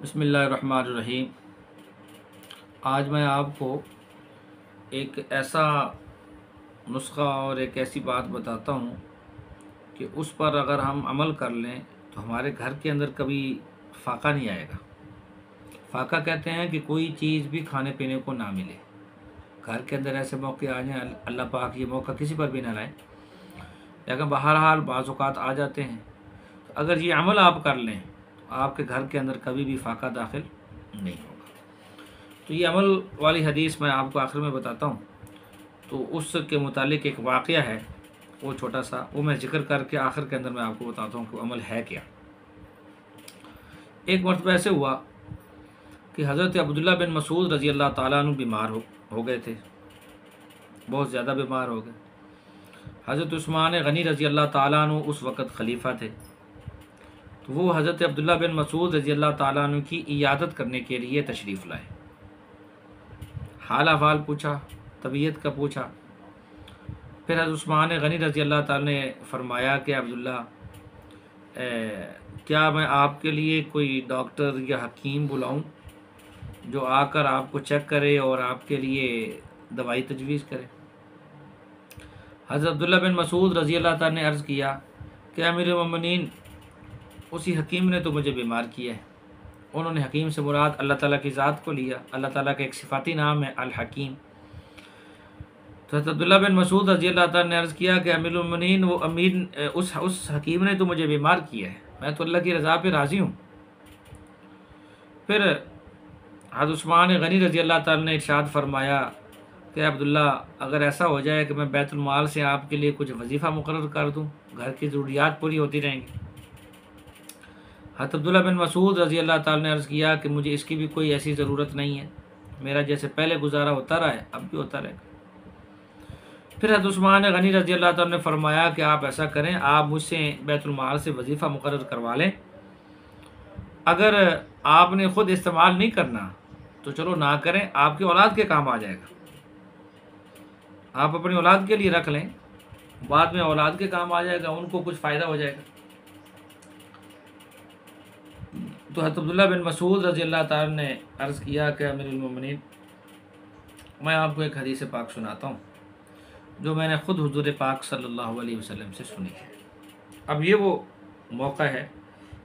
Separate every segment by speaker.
Speaker 1: بسم اللہ الرحمن الرحیم۔ آج میں آپ کو ایک ایسا نسخہ اور ایک ایسی بات بتاتا ہوں کہ اس پر اگر ہم عمل کر لیں تو ہمارے گھر کے اندر کبھی فاقہ نہیں آئے گا۔ فاقہ کہتے ہیں کہ کوئی چیز بھی کھانے پینے کو نہ ملے، گھر کے اندر ایسے موقع آ جائیں، اللہ پاک یہ موقع کسی پر بھی نہ لائے، لیکن بہرحال بعض اوقات آ جاتے ہیں۔ تو اگر یہ عمل آپ کر لیں تو آپ کے گھر کے اندر کبھی بھی فاقہ داخل نہیں ہوگا۔ تو یہ عمل والی حدیث میں آپ کو آخر میں بتاتا ہوں، تو اس کے متعلق ایک واقعہ ہے، وہ چھوٹا سا، وہ میں ذکر کر کے آخر کے اندر میں آپ کو بتاتا ہوں کہ وہ عمل ہے کیا۔ ایک مرتبہ ایسے ہوا کہ حضرت عبداللہ بن مسعود رضی اللہ تعالیٰ عنہ بیمار ہو گئے تھے، بہت زیادہ بیمار ہو گئے۔ حضرت عثمان غنی رضی اللہ تعالیٰ عنہ اس وقت خلیفہ تھے، تو وہ حضرت عبداللہ بن مسعود رضی اللہ تعالیٰ عنہ کی عیادت کرنے کے لیے تشریف لائے، حال احوال پوچھا، طبیعت کا پوچھا۔ پھر حضرت عثمان غنی رضی اللہ تعالیٰ نے فرمایا کہ عبداللہ، کیا میں آپ کے لیے کوئی ڈاکٹر یا حکیم بلاؤں جو آ کر آپ کو چیک کرے اور آپ کے لیے دوائی تجویز کرے؟ حضرت عبداللہ بن مسعود رضی اللہ تعالیٰ نے عرض کیا کہ امیر المومنین، اسی حکیم نے تو مجھے بیمار کیا ہے۔ انہوں نے حکیم سے مراد اللہ تعالیٰ کی ذات کو لیا، اللہ تعالیٰ کا ایک صفاتی نام ہے الحکیم۔ تو حضرت عبداللہ بن مسعود رضی اللہ تعالیٰ نے عرض کیا کہ امیر المومنین، وہ اس حکیم نے تو مجھے بیمار کیا ہے، میں تو اللہ کی رضا پہ راضی ہوں۔ پھر حضرت عثمان غنی رضی اللہ تعالیٰ نے ارشاد فرمایا کہ عبداللہ، اگر ایسا ہو جائے کہ میں بیت المال سے آپ کے لیے کچھ وظیفہ مقرر کر دوں، گھر کی ضروریات پوری ہوتی رہیں گی۔ حضرت عبداللہ بن مسعود رضی اللہ تعالیٰ نے عرض کیا کہ مجھے اس کی بھی کوئی ایسی ضرورت نہیں ہے، میرا جیسے پہلے گزارا ہوتا رہا ہے اب بھی ہوتا رہے گا۔ پھر حضرت عثمان غنی رضی اللہ تعالیٰ نے فرمایا کہ آپ ایسا کریں، آپ مجھ سے بیت المال سے وظیفہ مقرر کروا لیں، اگر آپ نے خود استعمال نہیں کرنا تو چلو نہ کریں، آپ کی اولاد کے کام آ جائے گا، آپ اپنی اولاد کے لیے رکھ لیں، بعد میں اولاد کے کام آ جائے گا، ان کو کچھ فائدہ ہو جائے گا۔ تو حضرت عبداللہ بن مسعود رضی اللہ تعالیٰ نے عرض کیا کہ امیر المومنین، میں آپ کو ایک حدیث پاک سناتا ہوں جو میں نے خود حضور پاک صلی اللہ علیہ وسلم سے سنی ہے۔ اب یہ وہ موقع ہے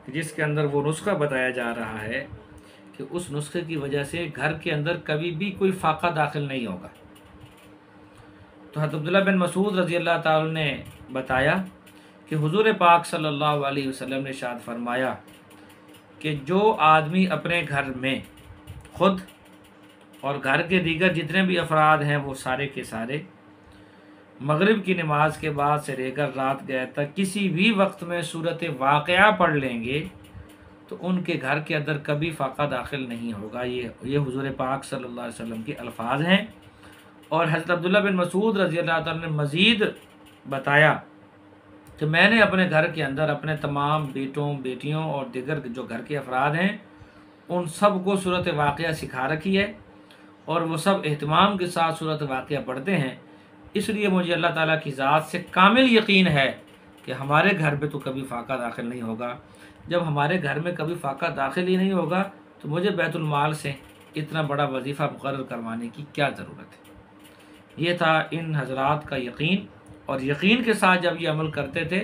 Speaker 1: جس کے اندر وہ نسخہ بتایا جا رہا ہے کہ اس نسخے کی وجہ سے گھر کے اندر کبھی بھی کوئی فاقہ داخل نہیں ہوگا۔ تو حضرت عبداللہ بن مسعود رضی اللہ تعالیٰ نے بتایا کہ حضور پاک صلی اللہ علیہ وسلم نے ارشاد فرمایا کہ جو آدمی اپنے گھر میں خود اور گھر کے دیگر جتنے بھی افراد ہیں وہ سارے کے سارے مغرب کی نماز کے بعد سے لے کر رات گئے تک کسی بھی وقت میں صورت واقعہ پڑھ لیں گے تو ان کے گھر کے اندر کبھی فاقہ داخل نہیں ہوگا۔ یہ حضور پاک صلی اللہ علیہ وسلم کے الفاظ ہیں۔ اور حضرت عبداللہ بن مسعود رضی اللہ تعالیٰ نے مزید بتایا کہ میں نے اپنے گھر کے اندر اپنے تمام بیٹوں، بیٹیوں اور دیگر جو گھر کے افراد ہیں ان سب کو صورت واقعہ سکھا رکھی ہے، اور وہ سب اہتمام کے ساتھ صورت واقعہ پڑھتے ہیں۔ اس لیے مجھے اللہ تعالیٰ کی ذات سے کامل یقین ہے کہ ہمارے گھر میں تو کبھی فاقہ داخل نہیں ہوگا۔ جب ہمارے گھر میں کبھی فاقہ داخل ہی نہیں ہوگا تو مجھے بیت المال سے اتنا بڑا وظیفہ مقرر کروانے کی کیا ضرورت ہے۔ یہ تھا ان حضرات کا یقین، اور یقین کے ساتھ جب یہ عمل کرتے تھے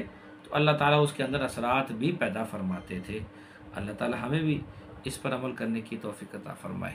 Speaker 1: تو اللہ تعالیٰ اس کے اندر اثرات بھی پیدا فرماتے تھے۔ اللہ تعالیٰ ہمیں بھی اس پر عمل کرنے کی توفیق عطا فرمائے۔